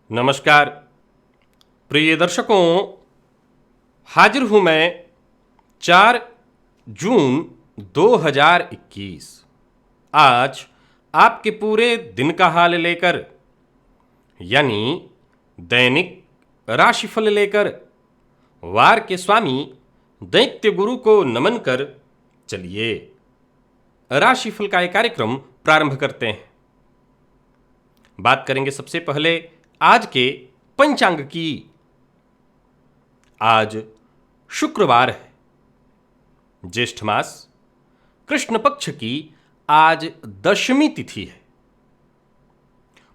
नमस्कार प्रिय दर्शकों, हाजिर हूं मैं 4 जून 2021। आज आपके पूरे दिन का हाल लेकर, यानी दैनिक राशिफल लेकर, वार के स्वामी दैत्य गुरु को नमन कर चलिए राशिफल का एक कार्यक्रम प्रारंभ करते हैं। बात करेंगे सबसे पहले आज के पंचांग की। आज शुक्रवार है, ज्येष्ठ मास, कृष्ण पक्ष की आज दशमी तिथि है।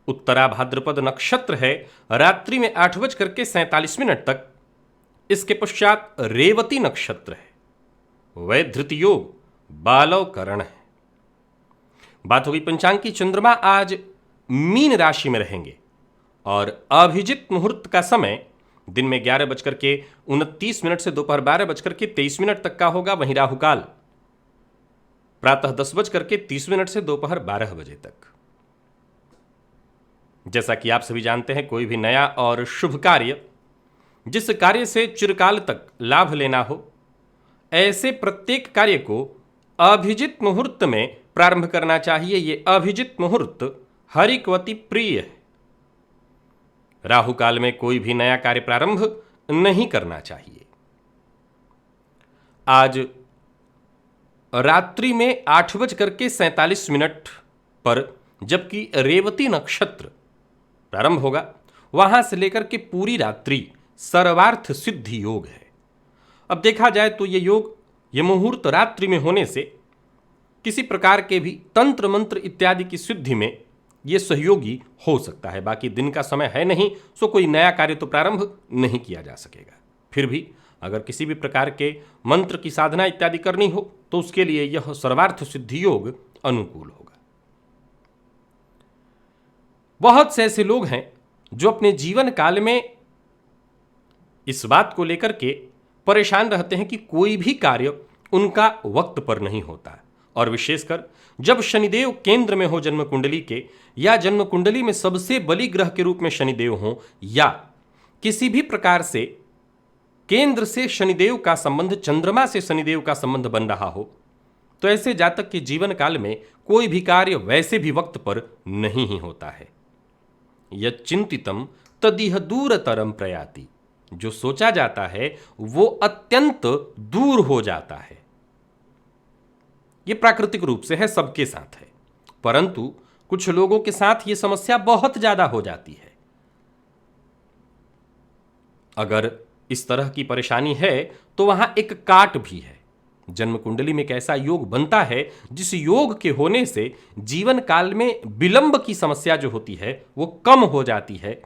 उत्तरा भाद्रपद नक्षत्र है रात्रि में 8:47 तक। इसके पश्चात रेवती नक्षत्र है। वैधृत योग बालव करण है। बात होगी पंचांग की। चंद्रमा आज मीन राशि में रहेंगे और अभिजित मुहूर्त का समय दिन में 11:29 से दोपहर 12:23 तक का होगा। वहीं राहुकाल प्रातः 10:30 से दोपहर 12 बजे तक। जैसा कि आप सभी जानते हैं, कोई भी नया और शुभ कार्य, जिस कार्य से चिरकाल तक लाभ लेना हो, ऐसे प्रत्येक कार्य को अभिजित मुहूर्त में प्रारंभ करना चाहिए। ये अभिजित मुहूर्त हरिकवती प्रिय है। राहु काल में कोई भी नया कार्य प्रारंभ नहीं करना चाहिए। आज रात्रि में 8:47 पर जबकि रेवती नक्षत्र प्रारंभ होगा, वहां से लेकर के पूरी रात्रि सर्वार्थ सिद्धि योग है। अब देखा जाए तो ये योग, ये मुहूर्त रात्रि में होने से किसी प्रकार के भी तंत्र मंत्र इत्यादि की सिद्धि में ये सहयोगी हो सकता है। बाकी दिन का समय है नहीं, सो कोई नया कार्य तो प्रारंभ नहीं किया जा सकेगा। फिर भी अगर किसी भी प्रकार के मंत्र की साधना इत्यादि करनी हो तो उसके लिए यह सर्वार्थ सिद्धि योग अनुकूल होगा। बहुत से ऐसे लोग हैं जो अपने जीवन काल में इस बात को लेकर के परेशान रहते हैं कि कोई भी कार्य उनका वक्त पर नहीं होता, और विशेषकर जब शनिदेव केंद्र में हो जन्म कुंडली के, या जन्म कुंडली में सबसे बली ग्रह के रूप में शनिदेव हो, या किसी भी प्रकार से केंद्र से शनिदेव का संबंध, चंद्रमा से शनिदेव का संबंध बन रहा हो, तो ऐसे जातक के जीवन काल में कोई भी कार्य वैसे भी वक्त पर नहीं ही होता है। यच्चिंतितम तदिह दूरतरम प्रयाति। जो सोचा जाता है वो अत्यंत दूर हो जाता है। ये प्राकृतिक रूप से है, सबके साथ है, परंतु कुछ लोगों के साथ ये समस्या बहुत ज्यादा हो जाती है। अगर इस तरह की परेशानी है तो वहां एक काट भी है। जन्म कुंडली में एक ऐसा योग बनता है जिस योग के होने से जीवन काल में विलंब की समस्या जो होती है वो कम हो जाती है,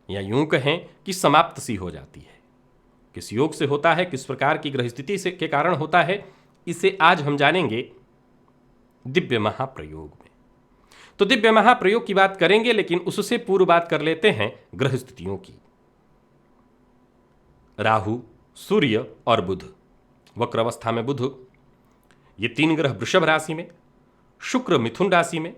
या यूं कहें कि समाप्त सी हो जाती है। किस योग से होता है, किस प्रकार की ग्रह स्थिति से के कारण होता है, इसे आज हम जानेंगे दिव्य महाप्रयोग में। तो दिव्य महाप्रयोग की बात करेंगे, लेकिन उससे पूर्व बात कर लेते हैं ग्रह स्थितियों की। राहु, सूर्य और बुध, वक्र अवस्था में बुध, ये 3 ग्रह वृषभ राशि में, शुक्र मिथुन राशि में,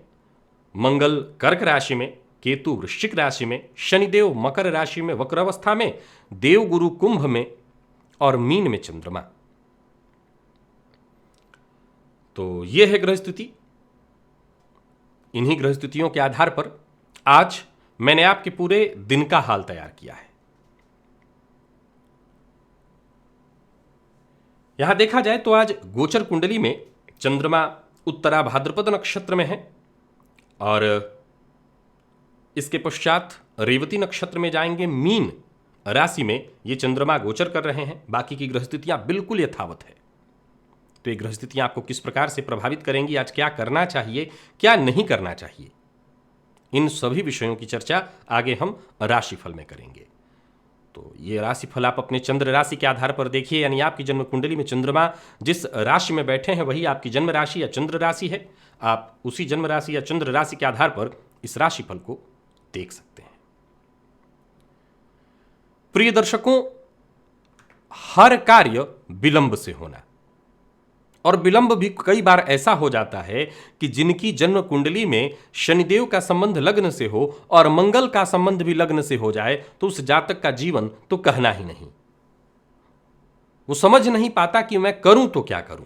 मंगल कर्क राशि में, केतु वृश्चिक राशि में, शनिदेव मकर राशि में वक्र अवस्था में, देवगुरु कुंभ में और मीन में चंद्रमा। तो यह है ग्रह स्थिति। इन्हीं ग्रह स्थितियों के आधार पर आज मैंने आपके पूरे दिन का हाल तैयार किया है। यहां देखा जाए तो आज गोचर कुंडली में चंद्रमा उत्तरा भाद्रपद नक्षत्र में है, और इसके पश्चात रेवती नक्षत्र में जाएंगे। मीन राशि में ये चंद्रमा गोचर कर रहे हैं। बाकी की ग्रह स्थितियां बिल्कुल यथावत है। तो ये ग्रह स्थितियां आपको किस प्रकार से प्रभावित करेंगी, आज क्या करना चाहिए, क्या नहीं करना चाहिए, इन सभी विषयों की चर्चा आगे हम राशिफल में करेंगे। तो ये राशिफल आप अपने चंद्र राशि के आधार पर देखिए, यानी आपकी जन्म कुंडली में चंद्रमा जिस राशि में बैठे हैं वही आपकी जन्म राशि या चंद्र राशि है। आप उसी जन्म राशि या चंद्र राशि के आधार पर इस राशिफल को देख सकते हैं। प्रिय दर्शकों, हर कार्य विलंब से होना, और विलंब भी कई बार ऐसा हो जाता है कि जिनकी जन्म कुंडली में शनिदेव का संबंध लग्न से हो और मंगल का संबंध भी लग्न से हो जाए तो उस जातक का जीवन तो कहना ही नहीं। वो समझ नहीं पाता कि मैं करूं तो क्या करूं,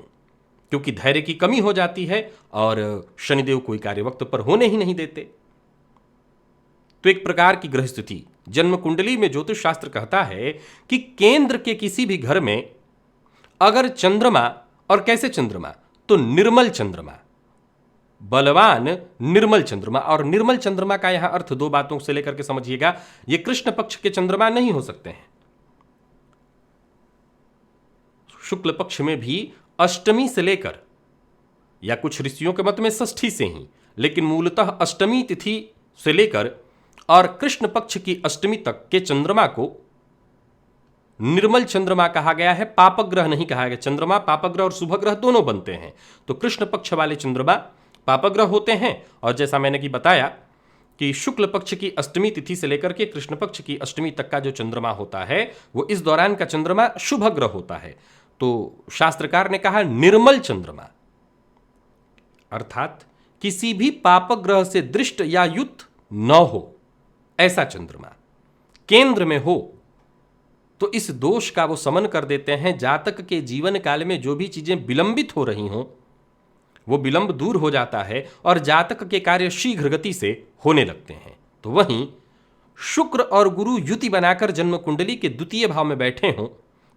क्योंकि धैर्य की कमी हो जाती है और शनिदेव कोई कार्य वक्त पर होने ही नहीं देते। तो एक प्रकार की ग्रह स्थिति जन्म कुंडली में ज्योतिष शास्त्र कहता है कि केंद्र के किसी भी घर में अगर चंद्रमा, और कैसे चंद्रमा, तो निर्मल चंद्रमा, बलवान निर्मल चंद्रमा, और निर्मल चंद्रमा का यहां अर्थ दो बातों से लेकर के समझिएगा। ये कृष्ण पक्ष के चंद्रमा नहीं हो सकते हैं, शुक्ल पक्ष में भी अष्टमी से लेकर, या कुछ ऋषियों के मत में षष्ठी से ही, लेकिन मूलतः अष्टमी तिथि से लेकर और कृष्ण पक्ष की अष्टमी तक के चंद्रमा को निर्मल चंद्रमा कहा गया है, पापग्रह नहीं कहा गया। चंद्रमा पापग्रह और शुभग्रह दोनों बनते हैं, तो कृष्ण पक्ष वाले चंद्रमा पापग्रह होते हैं, और जैसा मैंने कि बताया कि शुक्ल पक्ष की अष्टमी तिथि से लेकर के कृष्ण पक्ष की अष्टमी तक का जो चंद्रमा होता है वो इस दौरान का चंद्रमा शुभग्रह होता है। तो शास्त्रकार ने कहा निर्मल चंद्रमा, अर्थात किसी भी पापग्रह से दृष्ट या युक्त न हो ऐसा चंद्रमा केंद्र में हो तो इस दोष का वो समन कर देते हैं। जातक के जीवन काल में जो भी चीजें विलंबित हो रही हों वो विलंब दूर हो जाता है और जातक के कार्य शीघ्र गति से होने लगते हैं। तो वहीं शुक्र और गुरु युति बनाकर जन्म कुंडली के द्वितीय भाव में बैठे हों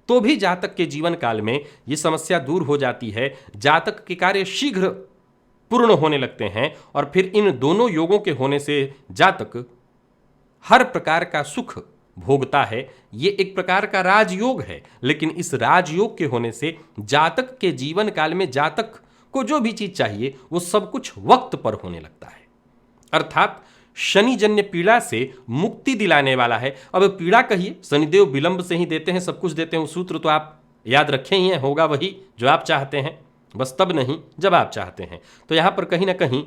तो भी जातक के जीवन काल में ये समस्या दूर हो जाती है, जातक के कार्य शीघ्र पूर्ण होने लगते हैं, और फिर इन दोनों योगों के होने से जातक हर प्रकार का सुख भोगता है। ये एक प्रकार का राजयोग है, लेकिन इस राजयोग के होने से जातक के जीवन काल में जातक को जो भी चीज चाहिए वो सब कुछ वक्त पर होने लगता है, अर्थात शनिजन्य पीड़ा से मुक्ति दिलाने वाला है। अब पीड़ा कहिए, शनिदेव विलंब से ही देते हैं, सब कुछ देते हैं, वो सूत्र तो आप याद रखे ही हैं, होगा वही जो आप चाहते हैं, बस तब नहीं जब आप चाहते हैं। तो यहां पर कहीं ना कहीं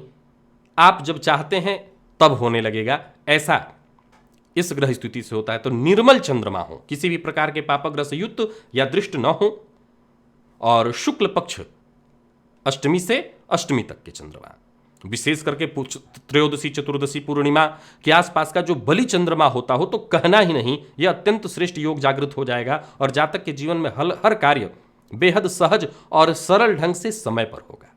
आप जब चाहते हैं तब होने लगेगा, ऐसा इस ग्रह स्थिति से होता है। तो निर्मल चंद्रमा हो, किसी भी प्रकार के पापग्रह से युक्त या दृष्ट न हो, और शुक्ल पक्ष अष्टमी से अष्टमी तक के चंद्रमा, विशेष करके त्रयोदशी चतुर्दशी पूर्णिमा के आसपास का जो बलि चंद्रमा होता हो तो कहना ही नहीं, यह अत्यंत श्रेष्ठ योग जागृत हो जाएगा और जातक के जीवन में हर कार्य बेहद सहज और सरल ढंग से समय पर होगा।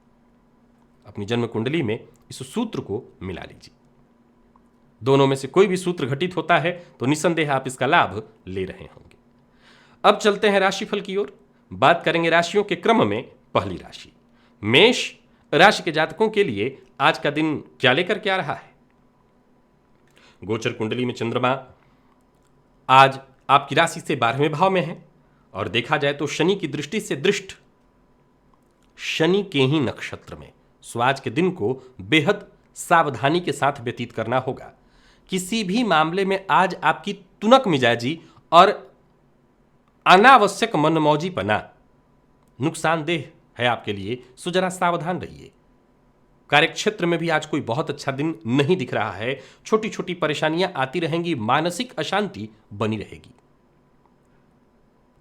अपनी जन्म कुंडली में इस सूत्र को मिला लीजिए, दोनों में से कोई भी सूत्र घटित होता है तो निसंदेह आप इसका लाभ ले रहे होंगे। अब चलते हैं राशिफल की ओर, बात करेंगे राशियों के क्रम में। पहली राशि मेष राशि के जातकों के लिए आज का दिन क्या लेकर के आ रहा है। गोचर कुंडली में चंद्रमा आज आपकी राशि से 12वें भाव में है, और देखा जाए तो शनि की दृष्टि से दृष्ट शनि के ही नक्षत्र में, सो आज के दिन को बेहद सावधानी के साथ व्यतीत करना होगा। किसी भी मामले में आज आपकी तुनक मिजाजी और अनावश्यक मनमौजीपना नुकसानदेह है आपके लिए, सो जरा सावधान रहिए। कार्यक्षेत्र में भी आज कोई बहुत अच्छा दिन नहीं दिख रहा है, छोटी छोटी परेशानियां आती रहेंगी, मानसिक अशांति बनी रहेगी।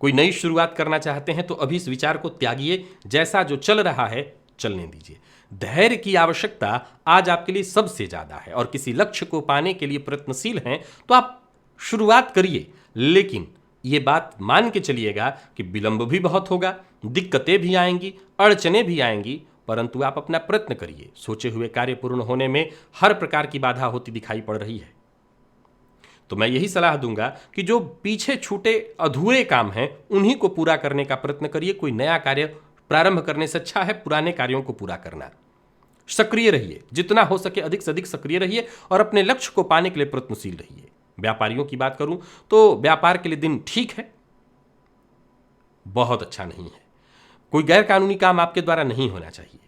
कोई नई शुरुआत करना चाहते हैं तो अभी इस विचार को त्यागिए, जैसा जो चल रहा है चलने दीजिए। धैर्य की आवश्यकता आज आपके लिए सबसे ज्यादा है, और किसी लक्ष्य को पाने के लिए प्रयत्नशील हैं तो आप शुरुआत करिए, लेकिन ये बात मान के चलिएगा कि विलंब भी बहुत होगा, दिक्कतें भी आएंगी, अड़चने भी आएंगी, परंतु आप अपना प्रयत्न करिए। सोचे हुए कार्य पूर्ण होने में हर प्रकार की बाधा होती दिखाई पड़ रही है, तो मैं यही सलाह दूंगा कि जो पीछे छूटे अधूरे काम हैं उन्हीं को पूरा करने का प्रयत्न करिए। कोई नया कार्य प्रारंभ करने से अच्छा है पुराने कार्यों को पूरा करना। सक्रिय रहिए, जितना हो सके अधिक से अधिक सक्रिय रहिए और अपने लक्ष्य को पाने के लिए प्रयत्नशील रहिए। व्यापारियों की बात करूं तो व्यापार के लिए दिन ठीक है, बहुत अच्छा नहीं है। कोई गैर कानूनी काम आपके द्वारा नहीं होना चाहिए।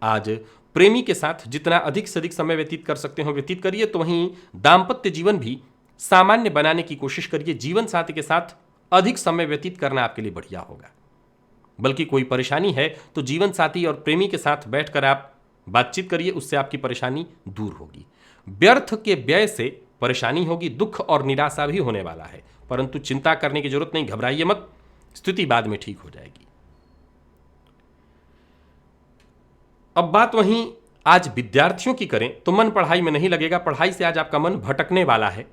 आज प्रेमी के साथ जितना अधिक से अधिक समय व्यतीत कर सकते हो व्यतीत करिए, तो वहीं दाम्पत्य जीवन भी सामान्य बनाने की कोशिश करिए। जीवन साथी के साथ अधिक समय व्यतीत करना आपके लिए बढ़िया होगा। बल्कि कोई परेशानी है तो जीवन साथी और प्रेमी के साथ बैठकर आप बातचीत करिए, उससे आपकी परेशानी दूर होगी। व्यर्थ के व्यय से परेशानी होगी, दुख और निराशा भी होने वाला है, परंतु चिंता करने की जरूरत नहीं, घबराइए मत, स्थिति बाद में ठीक हो जाएगी। अब बात वहीं आज विद्यार्थियों की करें तो मन पढ़ाई में नहीं लगेगा, पढ़ाई से आज आपका मन भटकने वाला है।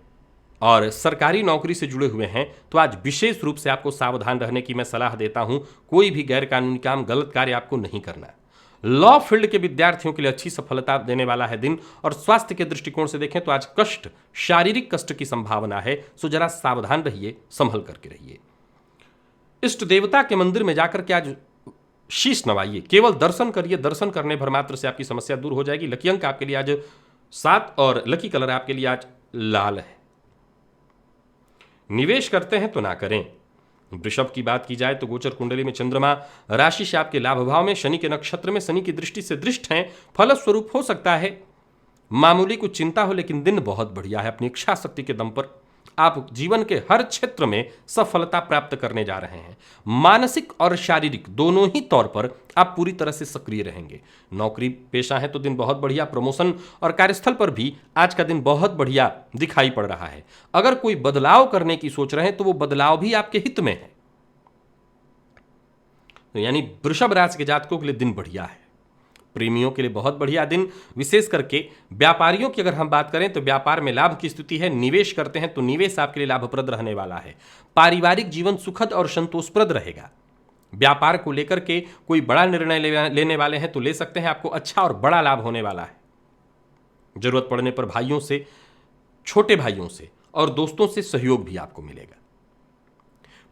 और सरकारी नौकरी से जुड़े हुए हैं तो आज विशेष रूप से आपको सावधान रहने की मैं सलाह देता हूं। कोई भी गैर कानूनी काम, गलत कार्य आपको नहीं करना। लॉ फील्ड के विद्यार्थियों के लिए अच्छी सफलता देने वाला है दिन। और स्वास्थ्य के दृष्टिकोण से देखें तो आज कष्ट, शारीरिक कष्ट की संभावना है, सो जरा सावधान रहिए, संभल करके रहिए। इष्ट देवता के मंदिर में जाकर के आज शीश नवाइए, केवल दर्शन करिए, दर्शन करने भर मात्र से आपकी समस्या दूर हो जाएगी। लकी अंक आपके लिए आज 7 और लकी कलर आपके लिए आज लाल है। निवेश करते हैं तो ना करें। वृषभ की बात की जाए तो गोचर कुंडली में चंद्रमा राशि से आपके लाभ भाव में, शनि के नक्षत्र में, शनि की दृष्टि से दृष्ट हैं। फलस्वरूप हो सकता है मामूली कुछ चिंता हो, लेकिन दिन बहुत बढ़िया है। अपनी इच्छा शक्ति के दम पर आप जीवन के हर क्षेत्र में सफलता प्राप्त करने जा रहे हैं। मानसिक और शारीरिक दोनों ही तौर पर आप पूरी तरह से सक्रिय रहेंगे। नौकरी पेशा है तो दिन बहुत बढ़िया। प्रमोशन और कार्यस्थल पर भी आज का दिन बहुत बढ़िया दिखाई पड़ रहा है। अगर कोई बदलाव करने की सोच रहे हैं तो वो बदलाव भी आपके हित में है। तो यानी वृषभ राशि के जातकों के लिए दिन बढ़िया है। प्रेमियों के लिए बहुत बढ़िया दिन। विशेष करके व्यापारियों की अगर हम बात करें तो व्यापार में लाभ की स्थिति है। निवेश करते हैं तो निवेश आपके लिए लाभप्रद रहने वाला है। पारिवारिक जीवन सुखद और संतोषप्रद रहेगा। व्यापार को लेकर के कोई बड़ा निर्णय लेने वाले हैं तो ले सकते हैं, आपको अच्छा और बड़ा लाभ होने वाला है। जरूरत पड़ने पर भाइयों से, छोटे भाइयों से और दोस्तों से सहयोग भी आपको मिलेगा।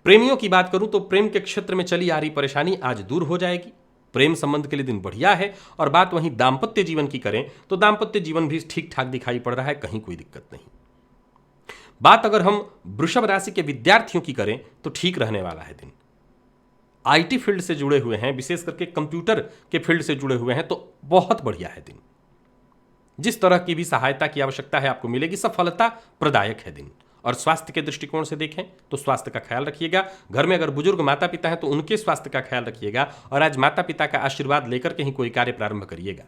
प्रेमियों की बात करूं तो प्रेम के क्षेत्र में चली आ रही परेशानी आज दूर हो जाएगी। प्रेम संबंध के लिए दिन बढ़िया है। और बात वहीं दाम्पत्य जीवन की करें तो दाम्पत्य जीवन भी ठीक ठाक दिखाई पड़ रहा है, कहीं कोई दिक्कत नहीं। बात अगर हम वृषभ राशि के विद्यार्थियों की करें तो ठीक रहने वाला है दिन। आईटी फील्ड से जुड़े हुए हैं, विशेष करके कंप्यूटर के फील्ड से जुड़े हुए हैं तो बहुत बढ़िया है दिन। जिस तरह की भी सहायता की आवश्यकता है आपको मिलेगी, सफलता प्रदायक है दिन। और स्वास्थ्य के दृष्टिकोण से देखें तो स्वास्थ्य का ख्याल रखिएगा। घर में अगर बुजुर्ग माता पिता हैं तो उनके स्वास्थ्य का ख्याल रखिएगा। और आज माता पिता का आशीर्वाद लेकर के ही कोई कार्य प्रारंभ करिएगा।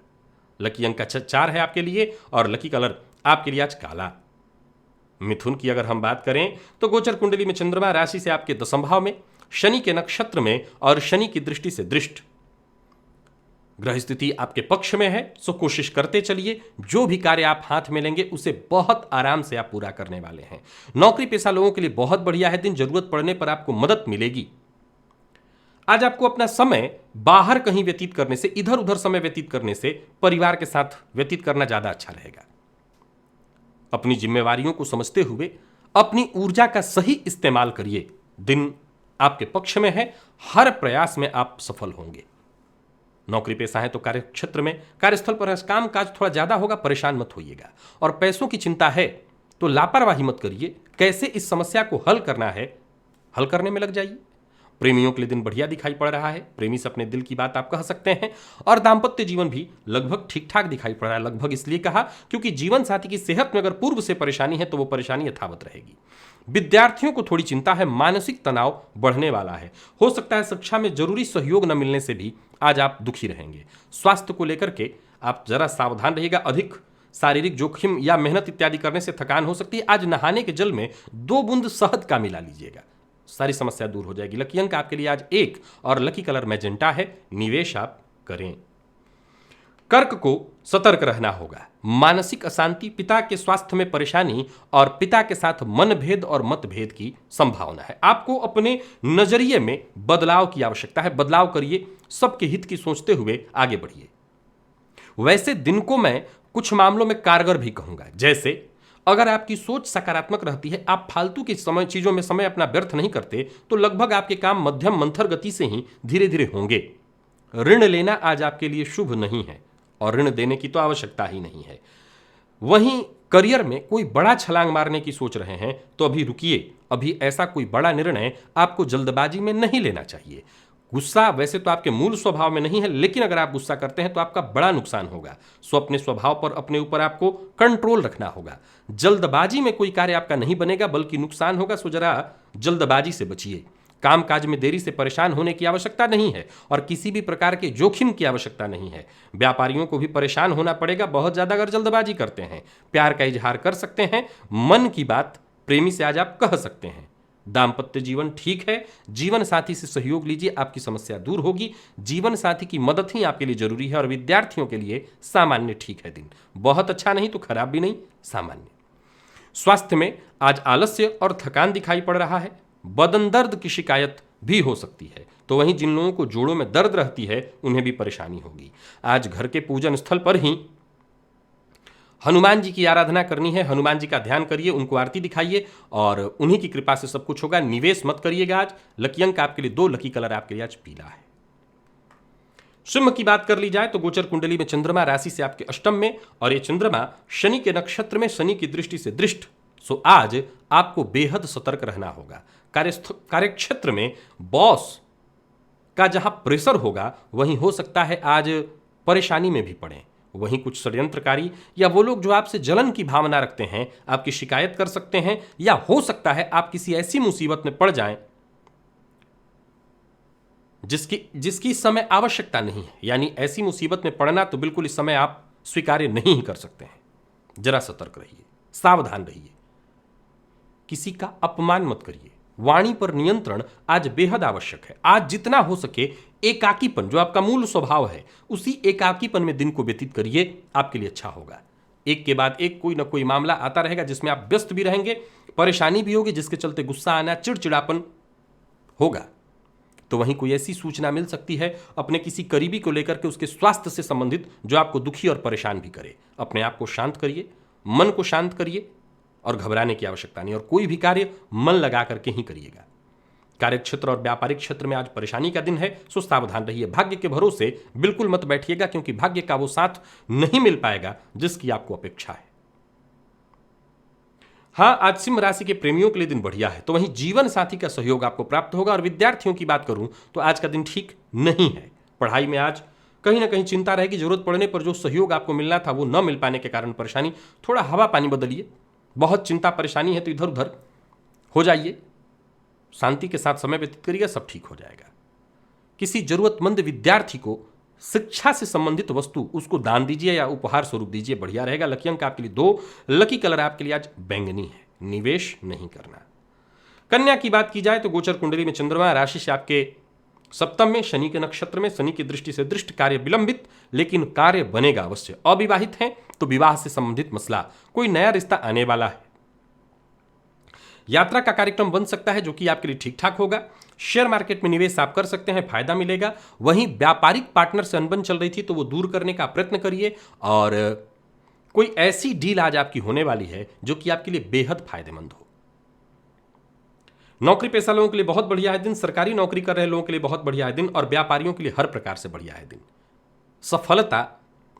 लकी अंक का 4 है आपके लिए और लकी कलर आपके लिए आज काला। मिथुन की अगर हम बात करें तो गोचर कुंडली में चंद्रमा राशि से आपके 10वें भाव में, शनि के नक्षत्र में और शनि की दृष्टि से दृष्ट। ग्रह स्थिति आपके पक्ष में है, सो कोशिश करते चलिए। जो भी कार्य आप हाथ में लेंगे उसे बहुत आराम से आप पूरा करने वाले हैं। नौकरी पेशा लोगों के लिए बहुत बढ़िया है दिन। जरूरत पड़ने पर आपको मदद मिलेगी। आज आपको अपना समय बाहर कहीं व्यतीत करने से, इधर उधर समय व्यतीत करने से परिवार के साथ व्यतीत करना ज्यादा अच्छा रहेगा। अपनी जिम्मेवारियों को समझते हुए अपनी ऊर्जा का सही इस्तेमाल करिए। दिन आपके पक्ष में है, हर प्रयास में आप सफल होंगे। नौकरी पेशा है तो कार्य क्षेत्र में, कार्यस्थल पर काम काज थोड़ा ज्यादा होगा, परेशान मत होइएगा। और पैसों की चिंता है तो लापरवाही मत करिए। कैसे इस समस्या को हल करना है, हल करने में लग जाइए। प्रेमियों के लिए दिन बढ़िया दिखाई पड़ रहा है। प्रेमी से अपने दिल की बात आप कह सकते हैं। और दाम्पत्य जीवन भी लगभग ठीक ठाक दिखाई पड़ रहा है। लगभग इसलिए कहा क्योंकि जीवन साथी की सेहत में अगर पूर्व से परेशानी है तो वो परेशानी यथावत रहेगी। विद्यार्थियों को थोड़ी चिंता है, मानसिक तनाव बढ़ने वाला है। हो सकता है शिक्षा में जरूरी सहयोग न मिलने से भी आज आप दुखी रहेंगे। स्वास्थ्य को लेकर के आप जरा सावधान रहिएगा। अधिक शारीरिक जोखिम या मेहनत इत्यादि करने से थकान हो सकती है। आज नहाने के जल में 2 बूंद शहद का मिला लीजिएगा, सारी समस्या दूर हो जाएगी। लकी अंक आपके लिए आज 1 और लकी कलर मैजेंटा है। निवेश आप करें। कर्क को सतर्क रहना होगा। मानसिक अशांति, पिता के स्वास्थ्य में परेशानी और पिता के साथ मनभेद और मतभेद की संभावना है। आपको अपने नजरिए में बदलाव की आवश्यकता है। बदलाव करिए, सबके हित की सोचते हुए आगे बढ़िए। वैसे दिन को मैं कुछ मामलों में कारगर भी कहूंगा। जैसे अगर आपकी सोच सकारात्मक रहती है, आप फालतू की चीजों में समय अपना व्यर्थ नहीं करते, तो लगभग आपके काम मध्यम मंथर गति से ही धीरे धीरे होंगे। ऋण लेना आज आपके लिए शुभ नहीं है और ऋण देने की तो आवश्यकता ही नहीं है। वहीं करियर में कोई बड़ा छलांग मारने की सोच रहे हैं तो अभी रुकिए। अभी ऐसा कोई बड़ा निर्णय आपको जल्दबाजी में नहीं लेना चाहिए। गुस्सा वैसे तो आपके मूल स्वभाव में नहीं है, लेकिन अगर आप गुस्सा करते हैं तो आपका बड़ा नुकसान होगा। सो अपने स्वभाव पर, अपने ऊपर आपको कंट्रोल रखना होगा। जल्दबाजी में कोई कार्य आपका नहीं बनेगा बल्कि नुकसान होगा। सो जरा जल्दबाजी से बचिए। कामकाज में देरी से परेशान होने की आवश्यकता नहीं है और किसी भी प्रकार के जोखिम की आवश्यकता नहीं है। व्यापारियों को भी परेशान होना पड़ेगा बहुत ज्यादा अगर जल्दबाजी करते हैं। प्यार का इजहार कर सकते हैं। मन की बात प्रेमी से आज आप कह सकते हैं। दाम्पत्य जीवन ठीक है, जीवन साथी से सहयोग लीजिए, आपकी समस्या दूर होगी। जीवन साथी की मदद ही आपके लिए जरूरी है। और विद्यार्थियों के लिए सामान्य ठीक है दिन, बहुत अच्छा नहीं तो खराब भी नहीं, सामान्य। स्वास्थ्य में आज आलस्य और थकान दिखाई पड़ रहा है, बदन दर्द की शिकायत भी हो सकती है। तो वहीं जिन लोगों को जोड़ों में दर्द रहती है उन्हें भी परेशानी होगी। आज घर के पूजन स्थल पर ही हनुमान जी की आराधना करनी है, हनुमान जी का ध्यान करिए, उनको आरती दिखाइए और उन्हीं की कृपा से सब कुछ होगा। निवेश मत करिएगा आज। लकी अंक आपके लिए 2, लकी कलर आपके लिए आज पीला है। सिंह की बात कर ली जाए तो गोचर कुंडली में चंद्रमा राशि से आपके अष्टम में, और ये चंद्रमा शनि के नक्षत्र में, शनि की दृष्टि से दृष्ट। सो आज आपको बेहद सतर्क रहना होगा। कार्यक्षेत्र में बॉस का जहां प्रेशर होगा वहीं हो सकता है आज परेशानी में भी पड़े। वहीं कुछ षड्यंत्रकारी या वो लोग जो आपसे जलन की भावना रखते हैं आपकी शिकायत कर सकते हैं, या हो सकता है आप किसी ऐसी मुसीबत में पड़ जाएं जिसकी इस समय आवश्यकता नहीं है। यानी ऐसी मुसीबत में पड़ना तो बिल्कुल इस समय आप स्वीकार्य नहीं ही कर सकते हैं। जरा सतर्क रहिए, सावधान रहिए, किसी का अपमान मत करिए। वाणी पर नियंत्रण आज बेहद आवश्यक है। आज जितना हो सके एकाकीपन, जो आपका मूल स्वभाव है, उसी एकाकीपन में दिन को व्यतीत करिए, आपके लिए अच्छा होगा। एक के बाद एक कोई ना कोई मामला आता रहेगा जिसमें आप व्यस्त भी रहेंगे, परेशानी भी होगी, जिसके चलते गुस्सा आना, चिड़चिड़ापन होगा। तो वहीं कोई ऐसी सूचना मिल सकती है अपने किसी करीबी को लेकर के, उसके स्वास्थ्य से संबंधित, जो आपको दुखी और परेशान भी करे। अपने आप को शांत करिए, मन को शांत करिए और घबराने की आवश्यकता नहीं। और कोई भी कार्य मन लगा करके ही करिएगा। कार्यक्षेत्र और व्यापारिक क्षेत्र में आज परेशानी का दिन है, सो सावधान रहिए। भाग्य के भरोसे बिल्कुल मत बैठिएगा, क्योंकि भाग्य का वो साथ नहीं मिल पाएगा जिसकी आपको अपेक्षा है। हाँ, आज सिंह राशि के प्रेमियों के लिए दिन बढ़िया है। तो वहीं जीवन साथी का सहयोग आपको प्राप्त होगा। और विद्यार्थियों की बात करूं तो आज का दिन ठीक नहीं है। पढ़ाई में आज कहीं ना कहीं चिंता रहेगी। जरूरत पड़ने पर जो सहयोग आपको मिलना था वो न मिल पाने के कारण परेशानी। थोड़ा हवा पानी बदलिए। बहुत चिंता परेशानी है तो इधर उधर हो जाइए, शांति के साथ समय व्यतीत करिएगा, सब ठीक हो जाएगा। किसी जरूरतमंद विद्यार्थी को शिक्षा से संबंधित वस्तु उसको दान दीजिए या उपहार स्वरूप दीजिए, बढ़िया रहेगा। लकी अंक आपके लिए 2, लकी कलर आपके लिए आज बैंगनी है। निवेश नहीं करना। कन्या की बात की जाए तो गोचर कुंडली में चंद्रमा राशि से आपके सप्तम में, शनि के नक्षत्र में, शनि की दृष्टि से दृष्ट। कार्य विलंबित, लेकिन कार्य बनेगा अवश्य। अविवाहित हैं तो विवाह से संबंधित मसला, कोई नया रिश्ता आने वाला है। यात्रा का कार्यक्रम बन सकता है जो कि आपके लिए ठीक ठाक होगा। शेयर मार्केट में निवेश आप कर सकते हैं, फायदा मिलेगा। वहीं व्यापारिक पार्टनर से अनबन चल रही थी तो वो दूर करने का प्रयत्न करिए। और कोई ऐसी डील आज आपकी होने वाली है जो कि आपके लिए बेहद फायदेमंद हो। नौकरी पेशा लोगों के लिए बहुत बढ़िया है दिन। सरकारी नौकरी कर रहे लोगों के लिए बहुत बढ़िया है दिन। और व्यापारियों के लिए हर प्रकार से बढ़िया है दिन। सफलता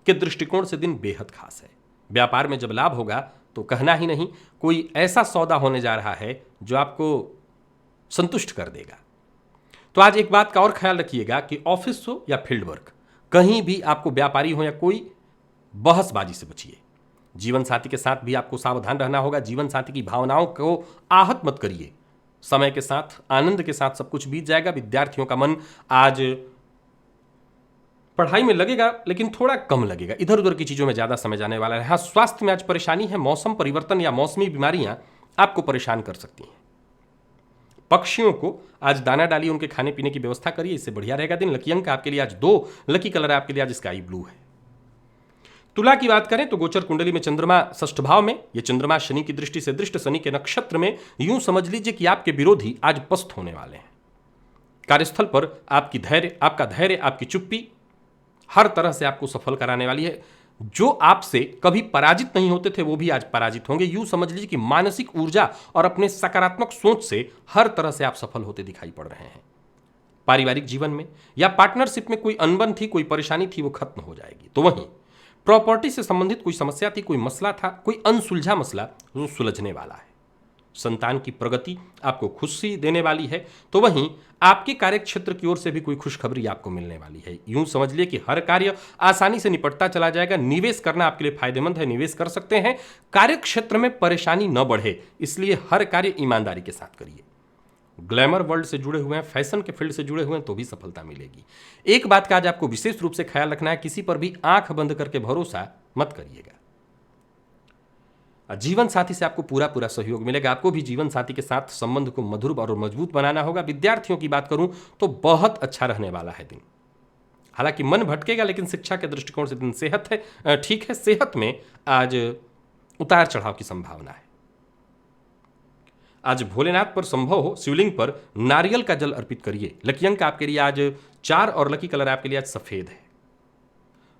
के दृष्टिकोण से दिन बेहद खास है। व्यापार में जब लाभ होगा तो कहना ही नहीं, कोई ऐसा सौदा होने जा रहा है जो आपको संतुष्ट कर देगा। तो आज एक बात का और ख्याल रखिएगा कि ऑफिस हो या फील्ड वर्क, कहीं भी आपको व्यापारी हो या कोई, बहसबाजी से बचिए। जीवन साथी के साथ भी आपको सावधान रहना होगा। जीवन साथी की भावनाओं को आहत मत करिए। समय के साथ, आनंद के साथ सब कुछ बीत जाएगा। विद्यार्थियों का मन आज पढ़ाई में लगेगा लेकिन थोड़ा कम लगेगा, इधर उधर की चीजों में ज्यादा समय जाने वाला है। हाँ, स्वास्थ्य में आज परेशानी है। मौसम परिवर्तन या मौसमी बीमारियां आपको परेशान कर सकती हैं। पक्षियों को आज दाना डालिए, उनके खाने पीने की व्यवस्था करिए, इससे बढ़िया रहेगा दिन। लकी अंक आपके लिए आज 2, लकी कलर आपके लिए आज स्काई ब्लू है। तुला की बात करें तो गोचर कुंडली में चंद्रमा षष्ठ भाव में, यह चंद्रमा शनि की दृष्टि से दृष्ट, शनि के नक्षत्र में। यूं समझ लीजिए कि आपके विरोधी आज पस्त होने वाले हैं। कार्यस्थल पर आपका धैर्य, आपकी चुप्पी हर तरह से आपको सफल कराने वाली है। जो आपसे कभी पराजित नहीं होते थे वो भी आज पराजित होंगे। यूं समझ लीजिए कि मानसिक ऊर्जा और अपने सकारात्मक सोच से हर तरह से आप सफल होते दिखाई पड़ रहे हैं। पारिवारिक जीवन में या पार्टनरशिप में कोई अनबन थी, कोई परेशानी थी, वो खत्म हो जाएगी। तो वहीं प्रॉपर्टी से संबंधित कोई समस्या थी, कोई मसला था, कोई अनसुलझा मसला, वो सुलझने वाला है। संतान की प्रगति आपको खुशी देने वाली है। तो वहीं आपके कार्यक्षेत्र की ओर से भी कोई खुशखबरी आपको मिलने वाली है। यूं समझ लिए कि हर कार्य आसानी से निपटता चला जाएगा। निवेश करना आपके लिए फायदेमंद है, निवेश कर सकते हैं। कार्यक्षेत्र में परेशानी न बढ़े, इसलिए हर कार्य ईमानदारी के साथ करिए। ग्लैमर वर्ल्ड से जुड़े हुए हैं, फैशन के फील्ड से जुड़े हुए हैं तो भी सफलता मिलेगी। एक बात का आज आपको विशेष रूप से ख्याल रखना है, किसी पर भी आंख बंद करके भरोसा मत करिएगा। जीवन साथी से आपको पूरा पूरा सहयोग मिलेगा। आपको भी जीवन साथी के साथ संबंध को मधुर और मजबूत बनाना होगा। विद्यार्थियों की बात करूं तो बहुत अच्छा रहने वाला है दिन। हालांकि मन भटकेगा, लेकिन शिक्षा के दृष्टिकोण से दिन सेहत है, ठीक है। सेहत में आज उतार चढ़ाव की संभावना है। आज भोलेनाथ पर संभव हो शिवलिंग पर नारियल का जल अर्पित करिए। लकी अंक आपके लिए आज 4 और लकी कलर आपके लिए आज सफेद है।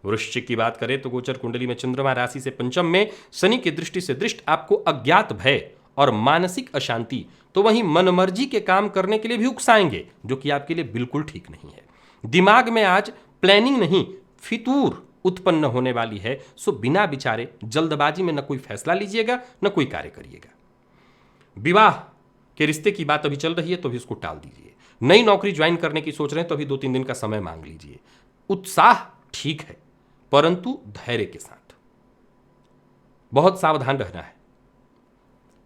वृश्चिक की बात करें तो गोचर कुंडली में चंद्रमा राशि से पंचम में, शनि की दृष्टि से दृष्ट आपको अज्ञात भय और मानसिक अशांति, तो वहीं मनमर्जी के काम करने के लिए भी उकसाएंगे, जो कि आपके लिए बिल्कुल ठीक नहीं है। दिमाग में आज प्लानिंग नहीं, फितूर उत्पन्न होने वाली है। सो बिना विचारे जल्दबाजी में न कोई फैसला लीजिएगा, न कोई कार्य करिएगा। विवाह के रिश्ते की बात अभी चल रही है तो भी उसको टाल दीजिए। नई नौकरी ज्वाइन करने की सोच रहे हैं तो अभी 2-3 दिन का समय मांग लीजिए। उत्साह ठीक है, परंतु धैर्य के साथ बहुत सावधान रहना है।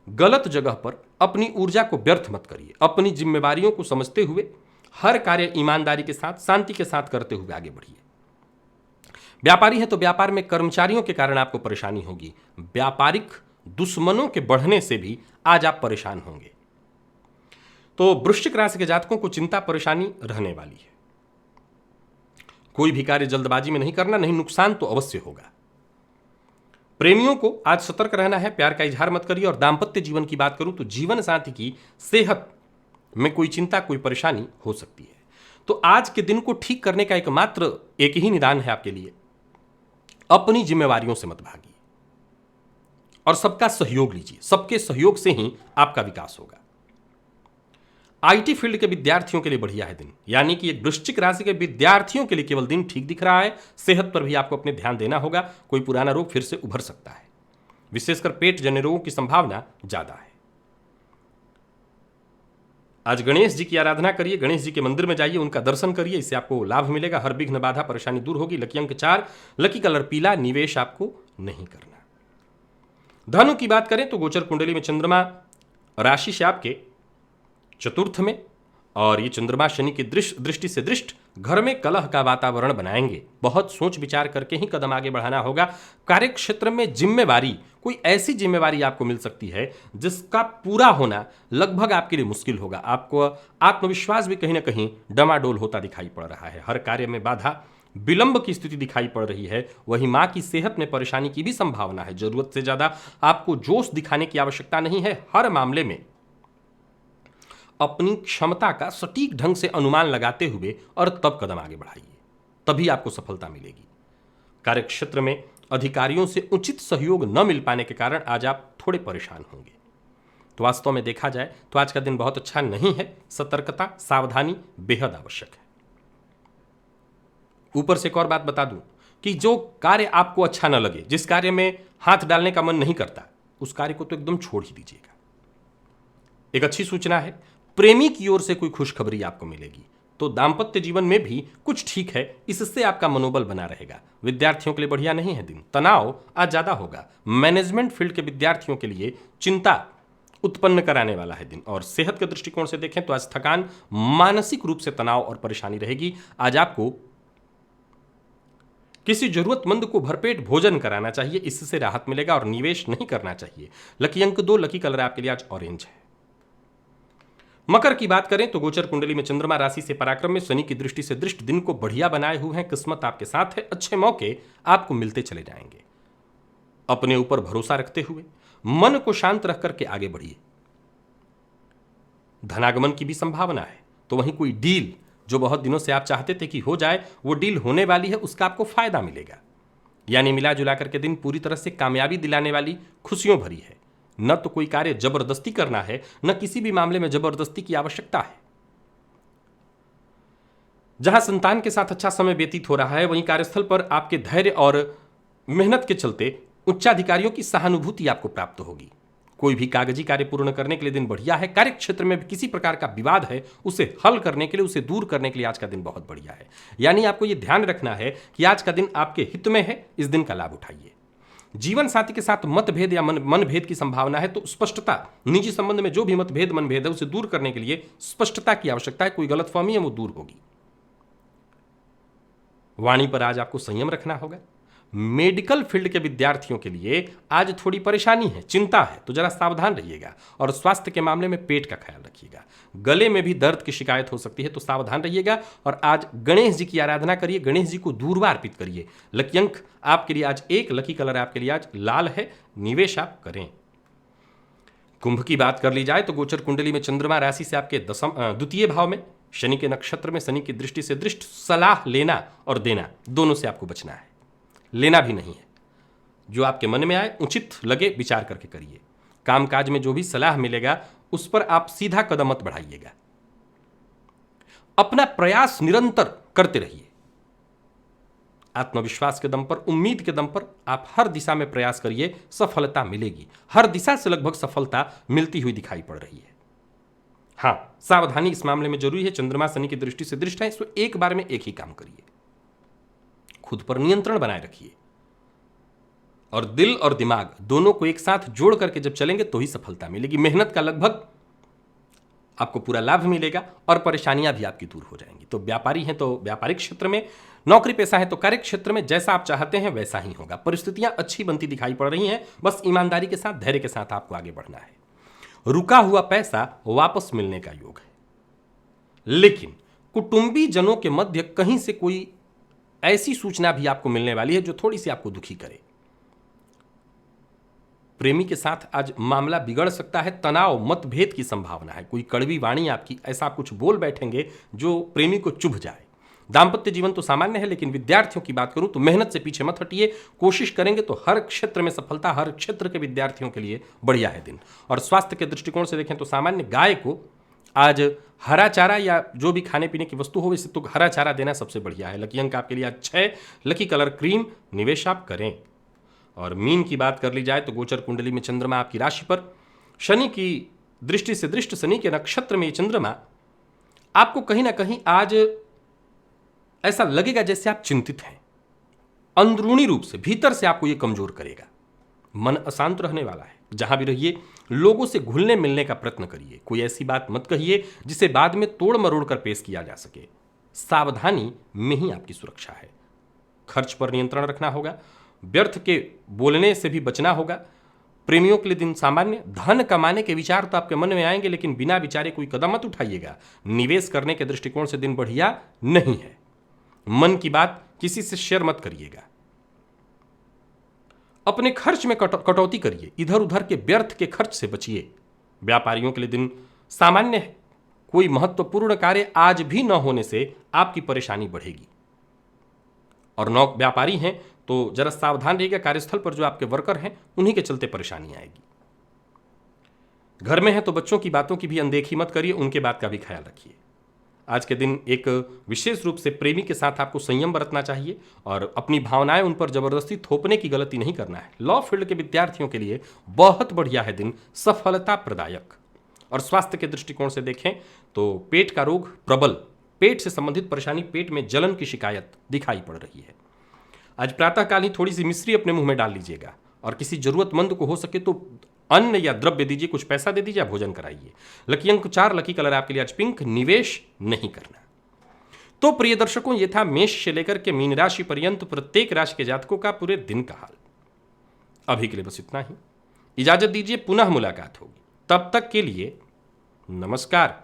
गलत जगह पर अपनी ऊर्जा को व्यर्थ मत करिए। अपनी जिम्मेवारियों को समझते हुए हर कार्य ईमानदारी के साथ, शांति के साथ करते हुए आगे बढ़िए। व्यापारी है तो व्यापार में कर्मचारियों के कारण आपको परेशानी होगी। व्यापारिक दुश्मनों के बढ़ने से भी आज आप परेशान होंगे। तो वृश्चिक राशि के जातकों को चिंता परेशानी रहने वाली है। कोई भी कार्य जल्दबाजी में नहीं करना, नहीं नुकसान तो अवश्य होगा। प्रेमियों को आज सतर्क रहना है, प्यार का इजहार मत करिए। और दाम्पत्य जीवन की बात करूं तो जीवन साथी की सेहत में कोई चिंता, कोई परेशानी हो सकती है। तो आज के दिन को ठीक करने का एकमात्र एक ही निदान है आपके लिए, अपनी जिम्मेवारियों से मत भागिए और सबका सहयोग लीजिए। सबके सहयोग से ही आपका विकास होगा। आईटी फील्ड के विद्यार्थियों के लिए बढ़िया है दिन, यानी कि एक वृश्चिक राशि के विद्यार्थियों के लिए केवल दिन ठीक दिख रहा है। सेहत पर भी आपको अपने ध्यान देना होगा, कोई पुराना रोग फिर से उभर सकता है। विशेषकर पेट जन्य रोगों की संभावना ज्यादा है। आज गणेश जी की आराधना करिए, गणेश जी के मंदिर में जाइए, उनका दर्शन करिए, इससे आपको लाभ मिलेगा। हर विघ्न बाधा परेशानी दूर होगी। लकी अंक 4, लकी कलर पीला, निवेश आपको नहीं करना। धनु की बात करें तो गोचर कुंडली में चंद्रमा राशि से आपके चतुर्थ में, और ये चंद्रमा शनि की दृष्टि से दृष्ट घर में कलह का वातावरण बनाएंगे। बहुत सोच विचार करके ही कदम आगे बढ़ाना होगा। कार्य क्षेत्र में जिम्मेवारी, कोई ऐसी जिम्मेवारी आपको मिल सकती है जिसका पूरा होना लगभग आपके लिए मुश्किल होगा। आपको आत्मविश्वास भी कहीं ना कहीं डमाडोल होता दिखाई पड़ रहा है। हर कार्य में बाधा, विलंब की स्थिति दिखाई पड़ रही है। वहीं मां की सेहत में परेशानी की भी संभावना है। जरूरत से ज्यादा आपको जोश दिखाने की आवश्यकता नहीं है। हर मामले में अपनी क्षमता का सटीक ढंग से अनुमान लगाते हुए और तब कदम आगे बढ़ाइए, तभी आपको सफलता मिलेगी। कार्यक्षेत्र में अधिकारियों से उचित सहयोग न मिल पाने के कारण आज आप थोड़े परेशान होंगे। तो वास्तव में देखा जाए तो आज का दिन बहुत अच्छा नहीं है। सतर्कता, सावधानी बेहद आवश्यक है। ऊपर से एक और बात बता दूं कि जो कार्य आपको अच्छा न लगे, जिस कार्य में हाथ डालने का मन नहीं करता, उस कार्य को तो एकदम छोड़ ही दीजिएगा। एक अच्छी सूचना है, प्रेमी की ओर से कोई खुशखबरी आपको मिलेगी। तो दाम्पत्य जीवन में भी कुछ ठीक है, इससे आपका मनोबल बना रहेगा। विद्यार्थियों के लिए बढ़िया नहीं है दिन, तनाव आज ज्यादा होगा। मैनेजमेंट फील्ड के विद्यार्थियों के लिए चिंता उत्पन्न कराने वाला है दिन। और सेहत के दृष्टिकोण से देखें तो आज थकान, मानसिक रूप से तनाव और परेशानी रहेगी। आज आपको किसी जरूरतमंद को भरपेट भोजन कराना चाहिए, इससे राहत मिलेगा। और निवेश नहीं करना चाहिए। लकी अंक 2, लकी कलर आपके लिए आज ऑरेंज है। मकर की बात करें तो गोचर कुंडली में चंद्रमा राशि से पराक्रम में, शनि की दृष्टि से दृष्ट दिन को बढ़िया बनाए हुए हैं। किस्मत आपके साथ है, अच्छे मौके आपको मिलते चले जाएंगे। अपने ऊपर भरोसा रखते हुए मन को शांत रख करके आगे बढ़िए। धनागमन की भी संभावना है। तो वहीं कोई डील जो बहुत दिनों से आप चाहते थे कि हो जाए, वो डील होने वाली है, उसका आपको फायदा मिलेगा। यानी मिला जुला करके दिन पूरी तरह से कामयाबी दिलाने वाली, खुशियों भरी है। न तो कोई कार्य जबरदस्ती करना है, न किसी भी मामले में जबरदस्ती की आवश्यकता है। जहां संतान के साथ अच्छा समय व्यतीत हो रहा है, वहीं कार्यस्थल पर आपके धैर्य और मेहनत के चलते उच्चाधिकारियों की सहानुभूति आपको प्राप्त होगी। कोई भी कागजी कार्य पूर्ण करने के लिए दिन बढ़िया है। कार्य क्षेत्र में भी किसी प्रकार का विवाद है, उसे हल करने के लिए, उसे दूर करने के लिए आज का दिन बहुत बढ़िया है। यानी आपको यह ध्यान रखना है कि आज का दिन आपके हित में है, इस दिन का लाभ उठाइए। जीवन साथी के साथ मतभेद या मनभेद की संभावना है, तो स्पष्टता, निजी संबंध में जो भी मतभेद मनभेद है उसे दूर करने के लिए स्पष्टता की आवश्यकता है। कोई गलतफहमी है वो दूर होगी। वाणी पर आज आपको संयम रखना होगा। मेडिकल फील्ड के विद्यार्थियों के लिए आज थोड़ी परेशानी है, चिंता है, तो जरा सावधान रहिएगा और स्वास्थ्य के मामले में पेट का ख्याल रखिएगा। गले में भी दर्द की शिकायत हो सकती है, तो सावधान रहिएगा। और आज गणेश जी की आराधना करिए, गणेश जी को दूर्वा अर्पित करिए। लकी अंक आपके लिए आज 1, लकी कलर आपके लिए आज लाल है, निवेश आप करें। कुंभ की बात कर ली जाए तो गोचर कुंडली में चंद्रमा राशि से आपके द्वितीय भाव में, शनि के नक्षत्र में, शनि की दृष्टि से दृष्ट, सलाह लेना और देना दोनों से आपको बचना है, लेना भी नहीं है। जो आपके मन में आए, उचित लगे, विचार करके करिए। कामकाज में जो भी सलाह मिलेगा उस पर आप सीधा कदम मत बढ़ाइएगा। अपना प्रयास निरंतर करते रहिए। आत्मविश्वास के दम पर, उम्मीद के दम पर आप हर दिशा में प्रयास करिए, सफलता मिलेगी। हर दिशा से लगभग सफलता मिलती हुई दिखाई पड़ रही है। हाँ, सावधानी इस मामले में जरूरी है। चंद्रमा शनि की दृष्टि से दृष्ट है, इसको एक बार में एक ही काम करिए। खुद पर नियंत्रण बनाए रखिए और दिल और दिमाग दोनों को एक साथ जोड़ करके जब चलेंगे तो ही सफलता मिलेगी। मेहनत का लगभग आपको पूरा लाभ मिलेगा और परेशानियां भी आपकी दूर हो जाएंगी। तो व्यापारी हैं तो व्यापारिक क्षेत्र में, नौकरी पेशा है तो कार्य क्षेत्र में जैसा आप चाहते हैं वैसा ही होगा। परिस्थितियां अच्छी बनती दिखाई पड़ रही हैं, बस ईमानदारी के साथ, धैर्य के साथ आपको आगे बढ़ना है। रुका हुआ पैसा वापस मिलने का योग है, लेकिन कुटुंबी जनों के मध्य कहीं से कोई ऐसी सूचना भी आपको मिलने वाली है जो थोड़ी सी आपको दुखी करे। प्रेमी के साथ आज मामला बिगड़ सकता है, तनाव, मतभेद की संभावना है। कोई कड़वी वाणी आपकी, ऐसा कुछ बोल बैठेंगे जो प्रेमी को चुभ जाए। दाम्पत्य जीवन तो सामान्य है, लेकिन विद्यार्थियों की बात करूं तो मेहनत से पीछे मत हटिए। कोशिश करेंगे तो हर क्षेत्र में सफलता, हर क्षेत्र के विद्यार्थियों के लिए बढ़िया है दिन। और स्वास्थ्य के दृष्टिकोण से देखें तो सामान्य, गाय को आज हरा चारा या जो भी खाने पीने की वस्तु हो वैसे तो हरा चारा देना सबसे बढ़िया है। लकी अंक आपके लिए आज 6, लकी कलर क्रीम, निवेश आप करें। और मीन की बात कर ली जाए तो गोचर कुंडली में चंद्रमा आपकी राशि पर, शनि की दृष्टि से दृष्ट, शनि के नक्षत्र में ये चंद्रमा आपको कहीं ना कहीं आज ऐसा लगेगा जैसे आप चिंतित हैं। अंदरूनी रूप से, भीतर से आपको यह कमजोर करेगा। मन अशांत रहने वाला है। जहां भी रहिए लोगों से घुलने मिलने का प्रयत्न करिए। कोई ऐसी बात मत कहिए जिसे बाद में तोड़ मरोड़ कर पेश किया जा सके। सावधानी में ही आपकी सुरक्षा है। खर्च पर नियंत्रण रखना होगा, व्यर्थ के बोलने से भी बचना होगा। प्रेमियों के लिए दिन सामान्य, धन कमाने के विचार तो आपके मन में आएंगे, लेकिन बिना विचारे कोई कदम मत उठाइएगा। निवेश करने के दृष्टिकोण से दिन बढ़िया नहीं है। मन की बात किसी से शेयर मत करिएगा। अपने खर्च में कटौती करिए, इधर उधर के व्यर्थ के खर्च से बचिए। व्यापारियों के लिए दिन सामान्य है। कोई महत्वपूर्ण कार्य आज भी न होने से आपकी परेशानी बढ़ेगी। और व्यापारी हैं तो जरा सावधान रहिएगा। कार्यस्थल पर जो आपके वर्कर हैं उन्हीं के चलते परेशानी आएगी। घर में है तो बच्चों की बातों की भी अनदेखी मत करिए, उनके बात का भी ख्याल रखिए। आज के दिन एक विशेष रूप से प्रेमी के साथ आपको संयम बरतना चाहिए और अपनी भावनाएं उन पर जबरदस्ती थोपने की गलती नहीं करना है। लॉ फील्ड के विद्यार्थियों के लिए बहुत बढ़िया है दिन, सफलता प्रदायक। और स्वास्थ्य के दृष्टिकोण से देखें तो पेट का रोग प्रबल, पेट से संबंधित परेशानी, पेट में जलन की शिकायत दिखाई पड़ रही है। आज प्रातःकाल ही थोड़ी सी मिश्री अपने मुंह में डाल लीजिएगा और किसी जरूरतमंद को हो सके तो अन्न या द्रव्य दीजिए, कुछ पैसा दे दीजिए, भोजन कराइए। लकी अंक 4, लकी कलर आपके लिए आज पिंक, निवेश नहीं करना। तो प्रिय दर्शकों, ये था मेष से लेकर के मीन राशि पर्यंत प्रत्येक राशि के जातकों का पूरे दिन का हाल। अभी के लिए बस इतना ही। इजाजत दीजिए, पुनः मुलाकात होगी। तब तक के लिए नमस्कार।